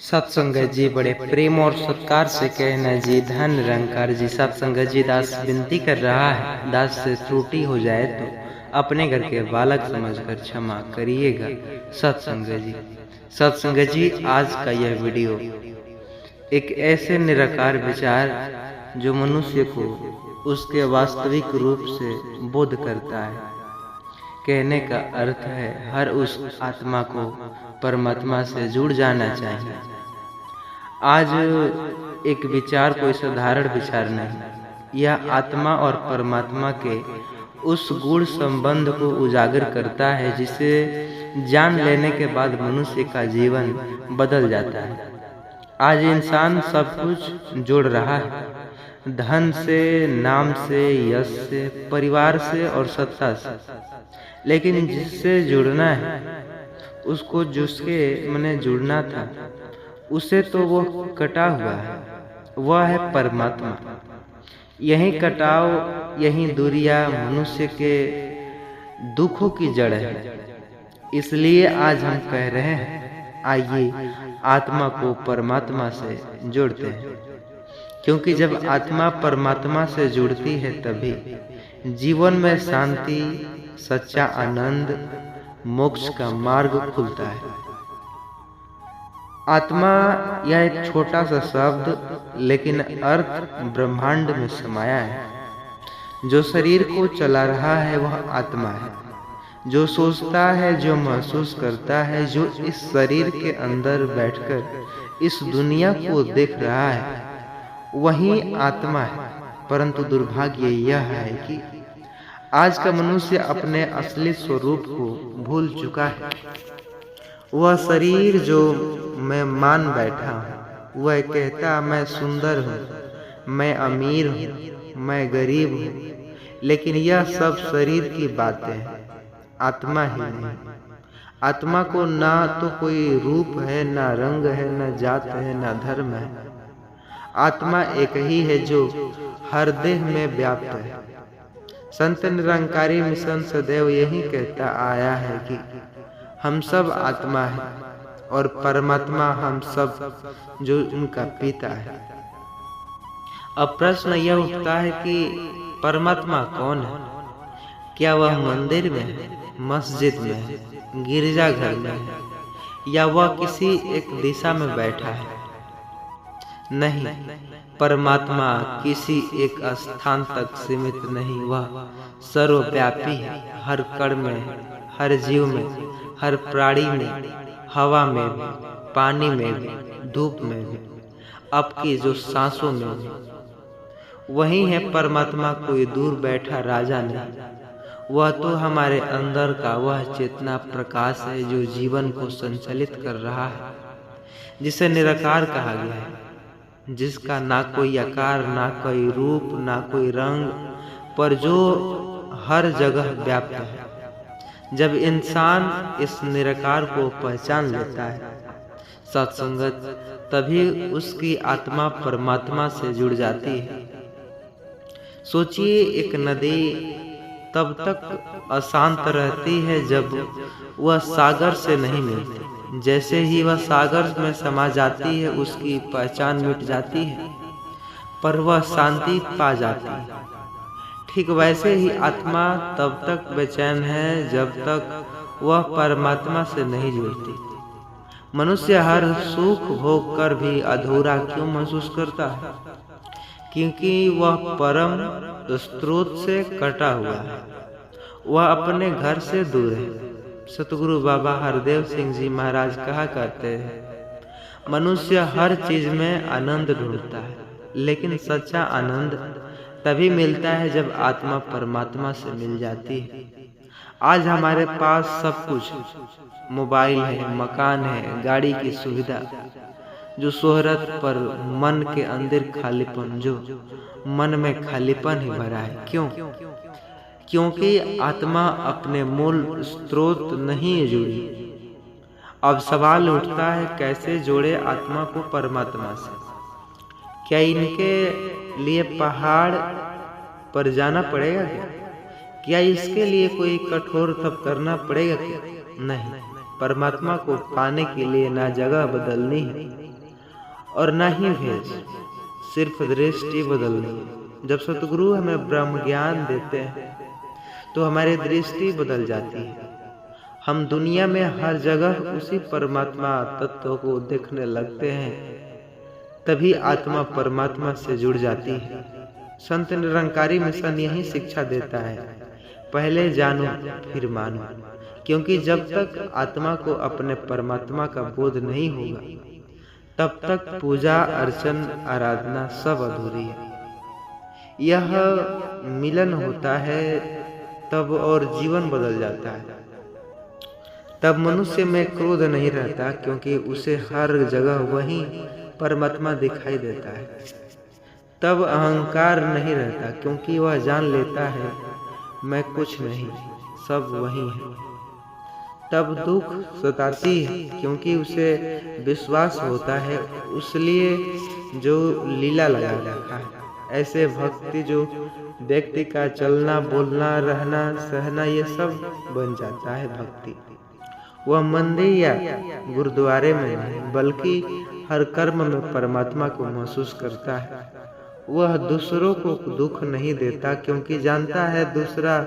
सत्संगत जी बड़े प्रेम और सत्कार से कहना जी धन निरंकार जी। सत्संगत जी दास विनती कर रहा है, दास से त्रुटि हो जाए तो अपने घर के बालक समझकर क्षमा करिएगा। सत्संगत जी आज का यह वीडियो एक ऐसे निराकार विचार जो मनुष्य को उसके वास्तविक रूप से बोध करता है। कहने का अर्थ है हर उस आत्मा को परमात्मा से जुड़ जाना चाहिए। आज एक विचार कोई साधारण विचार नहीं, यह आत्मा और परमात्मा के उस गूढ़ संबंध को उजागर करता है जिसे जान लेने के बाद मनुष्य का जीवन बदल जाता है। आज इंसान सब कुछ जोड़ रहा है, धन से, नाम से, यश से, परिवार से और सत्ता से, लेकिन जिससे जुड़ना है उसको जिसके मने जुड़ना था उसे तो वो कटा हुआ है, वह है परमात्मा। यही कटाव, यही दूरियां मनुष्य के दुखों की जड़ है। इसलिए आज हम कह रहे हैं आइए आत्मा को परमात्मा से जोड़ते हैं, क्योंकि जब आत्मा परमात्मा से जुड़ती है तभी जीवन में शांति, सच्चा आनंद, मोक्ष का मार्ग खुलता है। आत्मा यह एक छोटा सा शब्द लेकिन अर्थ ब्रह्मांड में समाया है। जो शरीर को चला रहा है वह आत्मा है। जो सोचता है, जो महसूस करता है, जो इस शरीर के अंदर बैठकर इस दुनिया को देख रहा है वही आत्मा है। परंतु दुर्भाग्य यह है कि आज का मनुष्य अपने असली स्वरूप को भूल चुका है। वह शरीर जो मैं मान बैठा हूँ, वह कहता मैं सुंदर हूँ, मैं अमीर हूँ, मैं गरीब हूँ, लेकिन यह सब शरीर की बातें हैं, आत्मा ही नहीं। आत्मा को ना तो कोई रूप है, ना रंग है, ना जात है, ना धर्म है। आत्मा एक ही है जो हर देह में व्याप्त है। संत निरंकारी मिशन सदैव यही कहता आया है कि हम सब आत्मा है और परमात्मा हम सब जो उनका पिता है। अब प्रश्न यह उठता है कि परमात्मा कौन है? क्या वह मंदिर में है, मस्जिद में है, गिरजाघर में है, या वह किसी एक दिशा में बैठा है? नहीं, परमात्मा किसी एक स्थान तक सीमित नहीं, वह सर्वव्यापी है। हर कण में, हर जीव में, हर प्राणी में, हवा में भी, पानी में भी, धूप में भी, आपकी जो सांसों में भी। वही है परमात्मा, कोई दूर बैठा राजा नहीं। वह तो हमारे अंदर का वह चेतना प्रकाश है जो जीवन को संचालित कर रहा है, जिसे निराकार कहा गया है, जिसका ना कोई आकार, ना कोई रूप, ना कोई रंग, पर जो हर जगह व्याप्त है। जब इंसान इस निराकार को पहचान लेता है सत्संगत, तभी उसकी आत्मा परमात्मा से जुड़ जाती है। सोचिए, एक नदी तब तक अशांत रहती है जब वह सागर से नहीं मिलती। जैसे ही वह सागर में समा जाती है उसकी पहचान मिट जाती है, पर वह शांति पा जाती है। ठीक वैसे ही आत्मा तब तक बेचैन है जब तक वह परमात्मा से नहीं जुड़ती। मनुष्य हर सुख भोग कर भी अधूरा क्यों महसूस करता है? क्योंकि वह परम स्रोत से कटा हुआ है, वह अपने घर से दूर है। सतगुरु बाबा हरदेव सिंह जी महाराज कहा करते हैं, मनुष्य हर चीज में आनंद ढूंढता है, लेकिन सच्चा आनंद तभी मिलता है जब आत्मा परमात्मा से मिल जाती है। आज हमारे पास सब कुछ, मोबाइल है, मकान है, गाड़ी की सुविधा, जो शोहरत पर मन के अंदर खालीपन, जो मन में खालीपन ही भरा है। क्यों? क्योंकि आत्मा अपने मूल स्रोत नहीं जुड़ी। अब सवाल उठता है, कैसे जोड़े आत्मा को परमात्मा से? क्या इनके लिए पहाड़ पर जाना पड़ेगा क्या इसके लिए कोई कठोर तप करना पड़ेगा क्या? नहीं, परमात्मा को पाने के लिए ना जगह बदलनी है, और न ही भेद, सिर्फ दृष्टि बदलनी है। जब सतगुरु हमें ब्रह्म ज्ञान देते हैं तो हमारी दृष्टि बदल जाती है। हम दुनिया में हर जगह उसी परमात्मा तत्व को देखने लगते हैं, तभी आत्मा परमात्मा से जुड़ जाती है। संत निरंकारी मिशन यही शिक्षा देता है, पहले जानो फिर मानो, क्योंकि जब तक आत्मा को अपने परमात्मा का बोध नहीं होगा तब तक पूजा अर्चन आराधना सब अधूरी है। यह मिलन होता है तब और जीवन बदल जाता है। तब मनुष्य में क्रोध नहीं रहता, क्योंकि उसे हर जगह वही परमात्मा दिखाई देता है। तब अहंकार नहीं रहता, क्योंकि वह जान लेता है मैं कुछ नहीं, सब वही है। तब दुख सताती है, क्योंकि उसे विश्वास होता है उसलिए जो लीला लगा रखा है। ऐसे भक्ति जो व्यक्ति का चलना बोलना रहना सहना ये सब बन जाता है भक्ति। वह मंदिर या गुरुद्वारे में नहीं बल्कि हर कर्म में परमात्मा को महसूस करता है। वह दूसरों को दुख नहीं देता, क्योंकि जानता है दूसरा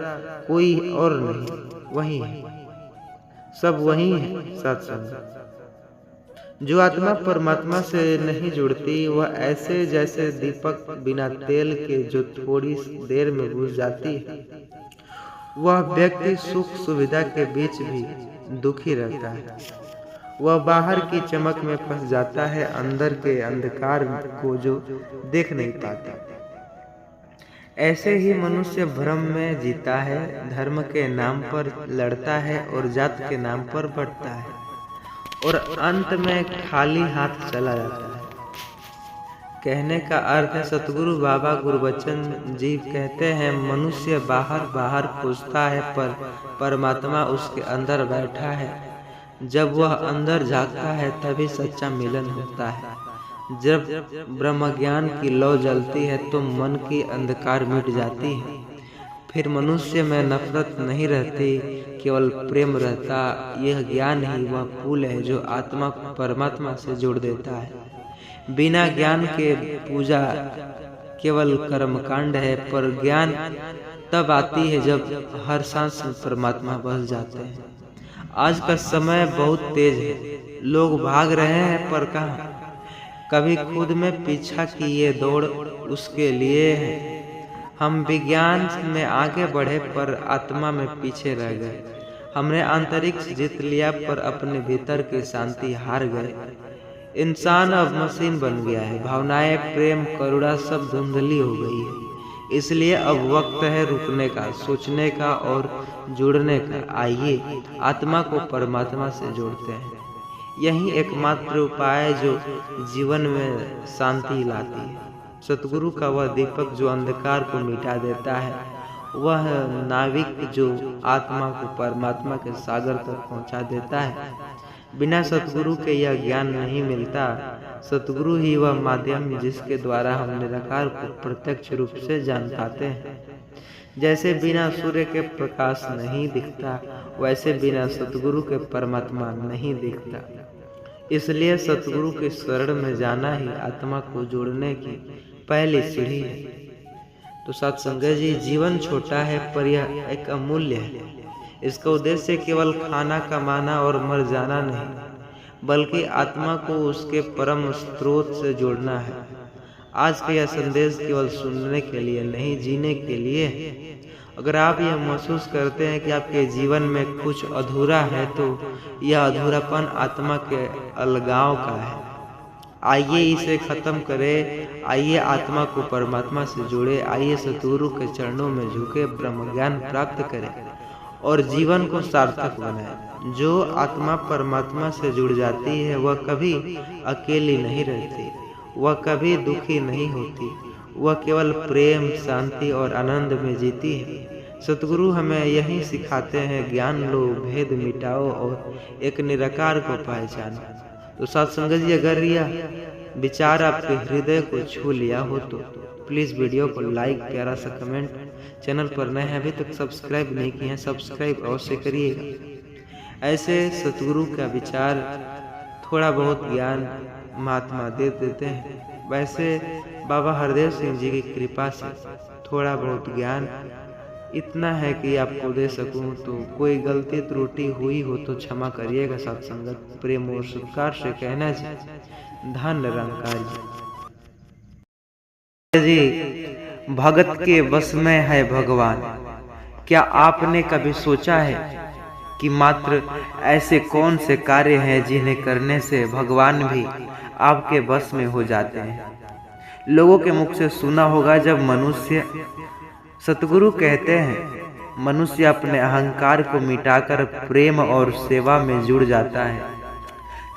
कोई और नहीं, वही है, सब वही है। सत्संग जो आत्मा परमात्मा से नहीं जुड़ती वह ऐसे जैसे दीपक बिना तेल के जो थोड़ी देर में बुझ जाती है। वह व्यक्ति सुख सुविधा के बीच भी दुखी रहता है। वह बाहर की चमक में फंस जाता है, अंदर के अंधकार को जो देख नहीं पाता। ऐसे ही मनुष्य भ्रम में जीता है, धर्म के नाम पर लड़ता है और जात के नाम पर बढ़ता है और अंत में खाली हाथ चला जाता है। कहने का अर्थ है, सतगुरु बाबा गुरबचन जी कहते हैं, मनुष्य बाहर बाहर खोजता है पर परमात्मा उसके अंदर बैठा है। जब वह अंदर झांकता है तभी सच्चा मिलन होता है। जब ब्रह्म ज्ञान की लौ जलती है तो मन की अंधकार मिट जाती है। फिर मनुष्य में नफरत नहीं रहती, केवल प्रेम रहता। यह ज्ञान ही वह पुल है जो आत्मा को परमात्मा से जोड़ देता है। बिना ज्ञान के पूजा केवल कर्मकांड है, पर ज्ञान तब आती है जब हर सांस में परमात्मा बस जाते हैं। आज का समय बहुत तेज है, लोग भाग रहे हैं पर कहाँ? कभी खुद में पीछा की ये दौड़ उसके लिए है। हम विज्ञान में आगे बढ़े पर आत्मा में पीछे रह गए। हमने अंतरिक्ष जीत लिया पर अपने भीतर की शांति हार गए। इंसान अब मशीन बन गया है, भावनाएं प्रेम करुणा सब धुंधली हो गई है। इसलिए अब वक्त है रुकने का, सोचने का और जुड़ने का। आइए आत्मा को परमात्मा से जोड़ते हैं। यही एकमात्र उपाय जो जीवन में शांति लाती है। सतगुरु का वह दीपक जो अंधकार को मिटा देता है, वह नाविक जो आत्मा को परमात्मा के सागर तक पहुंचा देता है। बिना सतगुरु के यह ज्ञान नहीं मिलता। सतगुरु ही वह माध्यम जिसके द्वारा हम निराकार को प्रत्यक्ष रूप से जान पाते हैं। जैसे बिना सूर्य के प्रकाश नहीं दिखता, वैसे बिना सतगुरु के परमात्मा नहीं दिखता। इसलिए सतगुरु के शरण में जाना ही आत्मा को जोड़ने की पहली सीढ़ी है। तो सत्संगत जी, जीवन छोटा है पर यह एक अमूल्य है। इसका उद्देश्य केवल खाना कमाना और मर जाना नहीं, बल्कि आत्मा को उसके परम स्रोत से जोड़ना है। आज का यह संदेश केवल सुनने के लिए नहीं, जीने के लिए है। अगर आप यह महसूस करते हैं कि आपके जीवन में कुछ अधूरा है तो यह अधूरापन आत्मा के अलगाव का है। आइए इसे खत्म करें। आइए आत्मा को परमात्मा से जोड़े। आइए सतगुरु के चरणों में झुके, ब्रह्म ज्ञान प्राप्त करें और जीवन को सार्थक बनाएं। जो आत्मा परमात्मा से जुड़ जाती है वह कभी अकेली नहीं रहती, वह कभी दुखी नहीं होती। वह केवल प्रेम शांति और आनंद में जीती है। सतगुरु हमें यही सिखाते हैं, ज्ञान लो, भेद मिटाओ और एक निराकार को पहचानो। तो सत्संगत जी, अगर यह विचार आपके हृदय को छू लिया हो तो प्लीज़ वीडियो को लाइक, प्यारा सा कमेंट, चैनल पर नए हैं अभी तक सब्सक्राइब नहीं किए हैं, सब्सक्राइब अवश्य करिएगा। ऐसे सतगुरु का विचार थोड़ा बहुत ज्ञान महात्मा दे देते हैं। वैसे बाबा हरदेव सिंह जी की कृपा से थोड़ा बहुत ज्ञान इतना है कि आपको दे सकूं। तो कोई गलती त्रुटि हुई हो तो क्षमा करिएगा। सत्संगत प्रेम और सत्कार से कहना जी, धन निरंकार जी। भगत के बस में है भगवान। क्या आपने कभी सोचा है कि मात्र ऐसे कौन से कार्य हैं जिन्हें करने से भगवान भी आपके बस में हो जाते हैं? लोगों के मुख से सुना होगा, जब मनुष्य, सतगुरु कहते हैं, मनुष्य अपने अहंकार को मिटाकर प्रेम और सेवा में जुड़ जाता है,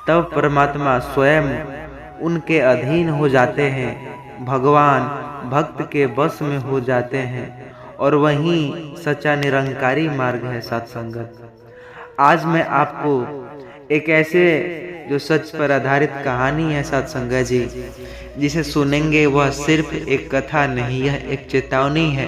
तब परमात्मा स्वयं उनके अधीन हो जाते हैं। भगवान भक्त के बस में हो जाते हैं और वही सच्चा निरंकारी मार्ग है। सत्संगत, आज मैं आपको एक ऐसे जो सच पर आधारित कहानी है सत्संगत जी, जिसे सुनेंगे वह सिर्फ एक कथा नहीं, यह एक चेतावनी है,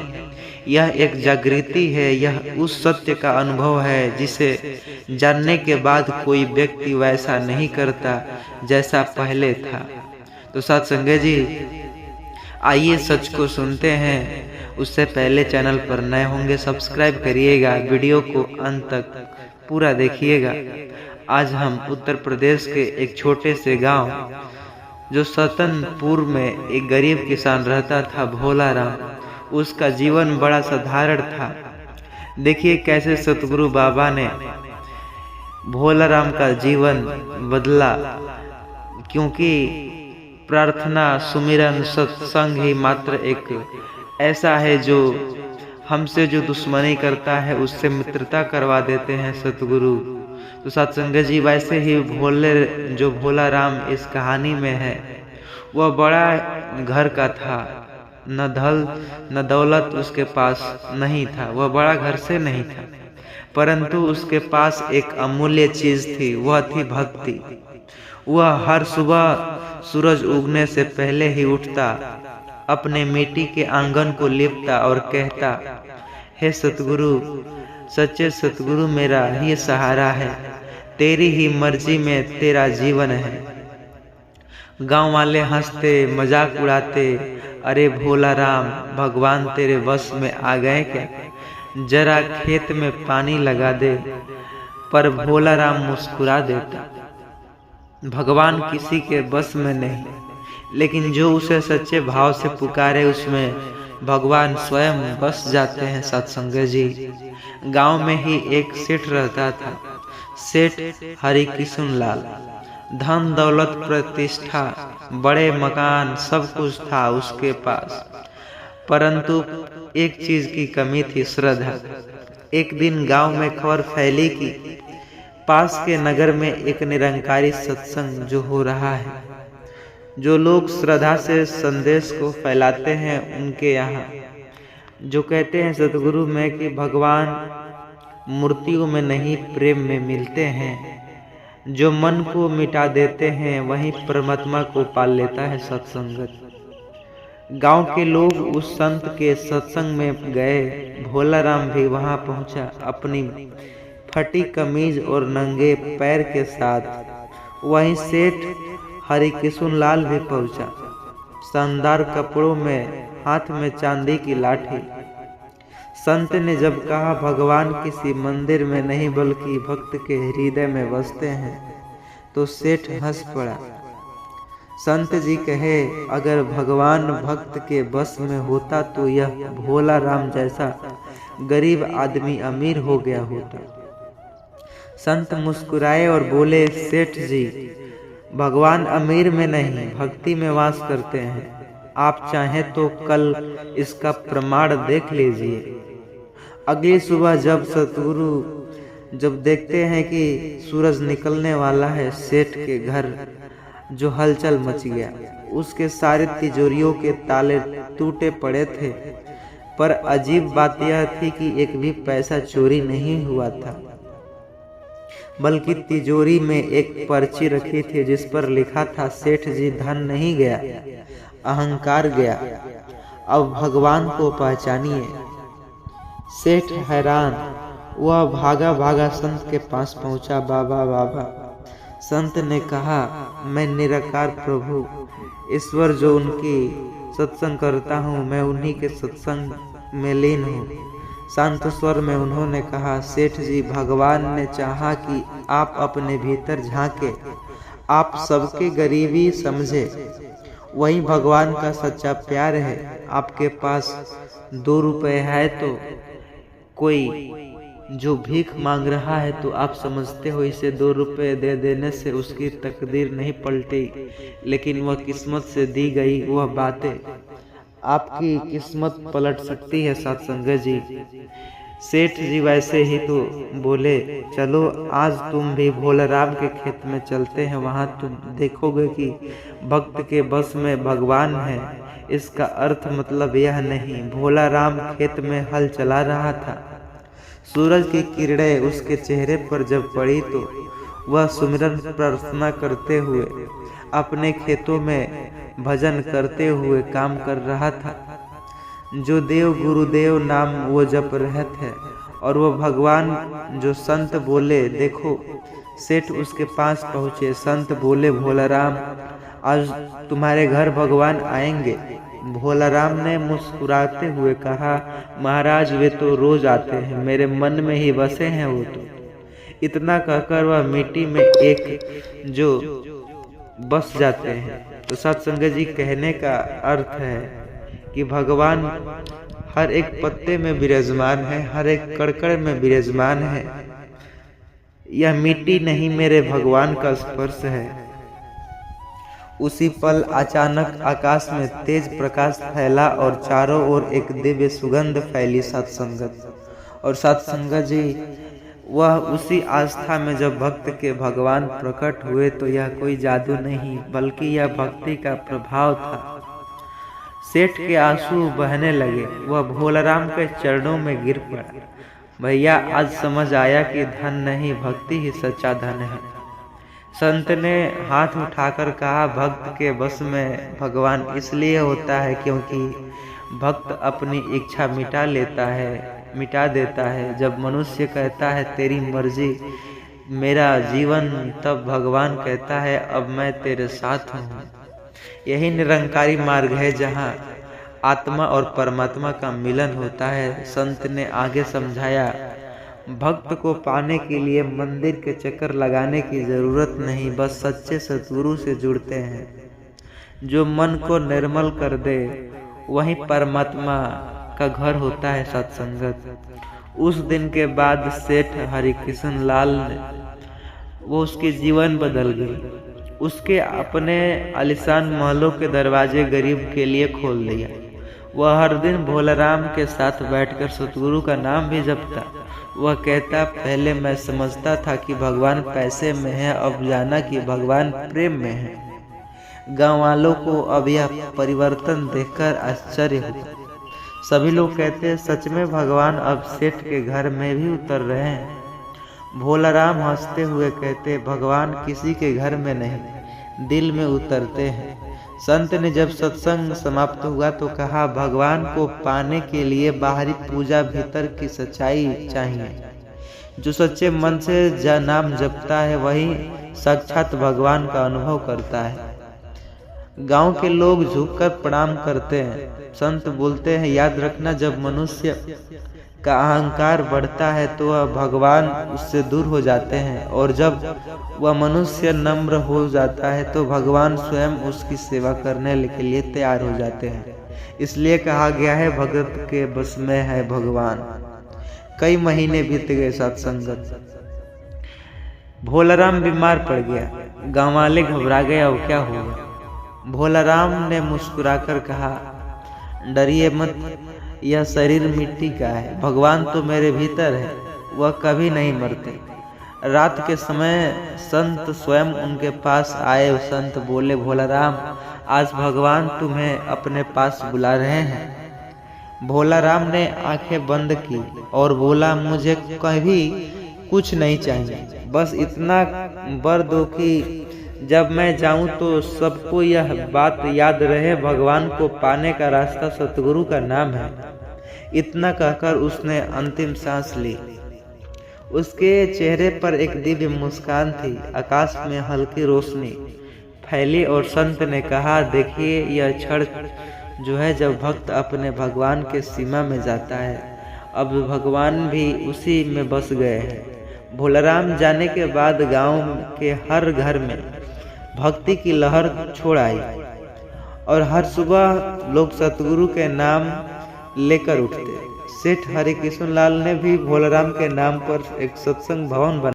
यह एक जागृति है, यह उस सत्य का अनुभव है जिसे जानने के बाद कोई व्यक्ति वैसा नहीं करता जैसा पहले था। तो सत्संगत जी, आइए सच को सुनते हैं। उससे पहले चैनल पर नए होंगे सब्सक्राइब करिएगा, वीडियो को अंत तक पूरा देखिएगा। आज हम उत्तर प्रदेश के एक छोटे से गांव, जो सतनपुर में एक गरीब किसान रहता था, भोला राम, उसका जीवन बड़ा साधारण था। देखिए कैसे सतगुरु बाबा ने भोला राम का जीवन बदला, क्योंकि प्रार्थना, सुमिरन, सत्संग ही मात्र एक ऐसा है जो हमसे जो दुश्मनी करता है उससे मित्रता करवा देते हैं सतगुरु। तो सत्संगत जी, वैसे ही भोला राम इस कहानी में है, वह बड़ा घर का था, न धन न दौलत उसके पास नहीं था, वह बड़ा घर से नहीं था, परंतु उसके पास एक अमूल्य चीज थी, वह थी भक्ति। वह हर सुबह सूरज उगने से पहले ही उठता, अपने मिट्टी के आंगन को लिपता और कहता, हे सतगुरु, सच्चे सतगुरु मेरा ही सहारा है, तेरी ही मर्जी में तेरा जीवन है। गांव वाले हंसते मजाक उड़ाते, अरे भोला राम, भगवान तेरे बस में आ गए क्या, जरा खेत में पानी लगा दे। पर भोला राम मुस्कुरा देता। भगवान किसी के बस में नहीं, लेकिन जो उसे सच्चे भाव से पुकारे उसमें भगवान स्वयं बस जाते हैं। सत्संगत जी, गांव में ही एक सेठ रहता था, सेठ हरिकिशन लाल। धन दौलत प्रतिष्ठा, बड़े मकान, सब कुछ था उसके पास, परंतु एक चीज की कमी थी, श्रद्धा। एक दिन गांव में खबर फैली कि पास के नगर में एक निरंकारी सत्संग जो हो रहा है। जो लोग श्रद्धा से संदेश को फैलाते हैं उनके यहाँ, जो कहते हैं सतगुरु में कि भगवान मूर्तियों में नहीं प्रेम में मिलते हैं, जो मन को मिटा देते हैं वही परमात्मा को पाल लेता है। सत्संगत, गांव के लोग उस संत के सत्संग में गए। भोला राम भी वहां पहुंचा, अपनी फटी कमीज और नंगे पैर के साथ। वहीं सेठ हरिकिशन लाल भी पहुंचा, शानदार कपड़ों में, हाथ में चांदी की लाठी। संत ने जब कहा भगवान किसी मंदिर में नहीं बल्कि भक्त के हृदय में बसते हैं, तो सेठ हंस पड़ा। संत जी कहे, अगर भगवान भक्त के बस में होता तो यह भोला राम जैसा गरीब आदमी अमीर हो गया होता। संत मुस्कुराए और बोले, सेठ जी, भगवान अमीर में नहीं भक्ति में वास करते हैं। आप चाहें तो कल इसका प्रमाण देख लीजिए। अगली सुबह जब सतगुरु जब देखते हैं कि सूरज निकलने वाला है, सेठ के घर जो हलचल मच गया। उसके सारे तिजोरियों के ताले टूटे पड़े थे, पर अजीब बात यह थी कि एक भी पैसा चोरी नहीं हुआ था, बल्कि तिजोरी में एक पर्ची रखी थी जिस पर लिखा था, सेठ जी, धन नहीं गया, अहंकार गया, अब भगवान को पहचानिए। सेठ हैरान, वह भागा भागा संत के पास पहुंचा। बाबा बाबा, संत ने कहा, मैं निराकार प्रभु ईश्वर जो उनकी सत्संग करता हूँ, मैं उन्हीं के सत्संग में लीन हूँ। शांत स्वर में उन्होंने कहा, सेठ जी, भगवान ने चाहा कि आप अपने भीतर झांके, आप सबके गरीबी समझे, वही भगवान का सच्चा प्यार है। आपके पास 2 रुपए है तो कोई जो भीख मांग रहा है तो आप समझते हो इसे 2 रुपए दे देने से उसकी तकदीर नहीं पलटी, लेकिन वह किस्मत से दी गई वह बातें आपकी किस्मत पलट सकती है सत्संग जी। सेठ जी वैसे ही तो बोले, चलो आज तुम भी भोलाराम के खेत में चलते हैं, वहाँ तुम देखोगे कि भक्त के बस में भगवान है। इसका अर्थ मतलब यह नहीं। भोलाराम खेत में हल चला रहा था। सूरज की किरणें उसके चेहरे पर जब पड़ी तो वह सुमिरन प्रार्थना करते हुए अपने खेतों में भजन करते हुए काम कर रहा था। जो देव गुरुदेव नाम वो जप रहे थे और वो भगवान जो संत बोले, देखो। सेठ उसके पास पहुँचे। संत बोले, भोलाराम, आज तुम्हारे घर भगवान आएंगे। भोलाराम ने मुस्कुराते हुए कहा, महाराज वे तो रोज आते हैं, मेरे मन में ही बसे हैं वो तो। इतना कहकर वह मिट्टी में एक जो बस जाते हैं। तो सत्संग जी कहने का अर्थ है कि भगवान हर एक पत्ते में विराजमान है, हर एक कड़कड़ में विराजमान है। यह मिट्टी नहीं, मेरे भगवान का स्पर्श है। उसी पल अचानक आकाश में तेज प्रकाश फैला और चारों ओर एक दिव्य सुगंध फैली सत्संगत। और सत्संग जी वह उसी आस्था में जब भक्त के भगवान प्रकट हुए तो यह कोई जादू नहीं बल्कि यह भक्ति का प्रभाव था। सेठ के आंसू बहने लगे। वह भोलाराम के चरणों में गिर पड़ा। भैया, आज समझ आया कि धन नहीं, भक्ति ही सच्चा धन है। संत ने हाथ उठाकर कहा, भक्त के बस में भगवान इसलिए होता है क्योंकि भक्त अपनी इच्छा मिटा देता है। जब मनुष्य कहता है तेरी मर्जी मेरा जीवन, तब भगवान कहता है अब मैं तेरे साथ हूँ। यही निरंकारी मार्ग है जहाँ आत्मा और परमात्मा का मिलन होता है। संत ने आगे समझाया, भक्त को पाने के लिए मंदिर के चक्कर लगाने की जरूरत नहीं, बस सच्चे सतगुरु से जुड़ते हैं। जो मन को निर्मल कर दे वही परमात्मा का घर होता है सत्संगत। उस दिन के बाद सेठ हरिकृष्ण लाल वो उसके जीवन बदल गई। उसके अपने आलीशान महलों के दरवाजे गरीब के लिए खोल दिया। वह हर दिन भोलाराम के साथ बैठकर सतगुरु का नाम भी जपता। वह कहता, पहले मैं समझता था कि भगवान पैसे में है, अब जाना कि भगवान प्रेम में है। गांव वालों को अब यह परिवर्तन देखकर आश्चर्य हुआ। सभी लोग कहते, सच में भगवान अब सेठ के घर में भी उतर रहे हैं। भोलाराम हंसते हुए कहते, भगवान किसी के घर में नहीं, दिल में उतरते हैं। संत ने जब सत्संग समाप्त हुआ तो कहा, भगवान को पाने के लिए बाहरी पूजा, भीतर की सच्चाई चाहिए। जो सच्चे मन से नाम जपता है वही साक्षात भगवान का अनुभव करता है। गांव के लोग झुककर प्रणाम करते हैं। संत बोलते हैं, याद रखना, जब मनुष्य का अहंकार बढ़ता है तो वह भगवान उससे दूर हो जाते हैं, और जब वह मनुष्य नम्र हो जाता है तो भगवान स्वयं उसकी सेवा करने के लिए तैयार हो जाते हैं। इसलिए कहा गया है, भगत के बस में है भगवान। कई महीने बीत गए सत्संगत। भोलाराम बीमार पड़ गया। गाँव वाले घबरा गए, अब क्या होगा। भोलाराम ने मुस्कुराकर कहा, डरिए मत, यह शरीर मिट्टी का है, भगवान तो मेरे भीतर है, वह कभी नहीं मरते। रात के समय संत स्वयं उनके पास आए। संत बोले, भोलाराम, आज भगवान तुम्हें अपने पास बुला रहे हैं। भोलाराम ने आंखें बंद की और बोला, मुझे कभी कुछ नहीं चाहिए, बस इतना वर दो कि जब मैं जाऊं तो सबको यह बात याद रहे, भगवान को पाने का रास्ता सतगुरु का नाम है। इतना कहकर उसने अंतिम सांस ली। उसके चेहरे पर एक दिव्य मुस्कान थी। आकाश में हल्की रोशनी फैली और संत ने कहा, देखिए यह क्षण जो है जब भक्त अपने भगवान के सीमा में जाता है। अब भगवान भी उसी में बस गए हैं। भोलाराम जाने के बाद गांव के हर घर में भक्ति की लहर छोड़ आई और हर सुबह लोग सतगुरु के नाम लेकर उठते। सेठ हरिकिशन लाल ने भी भोलाराम के नाम पर एक सत्संग भवन बना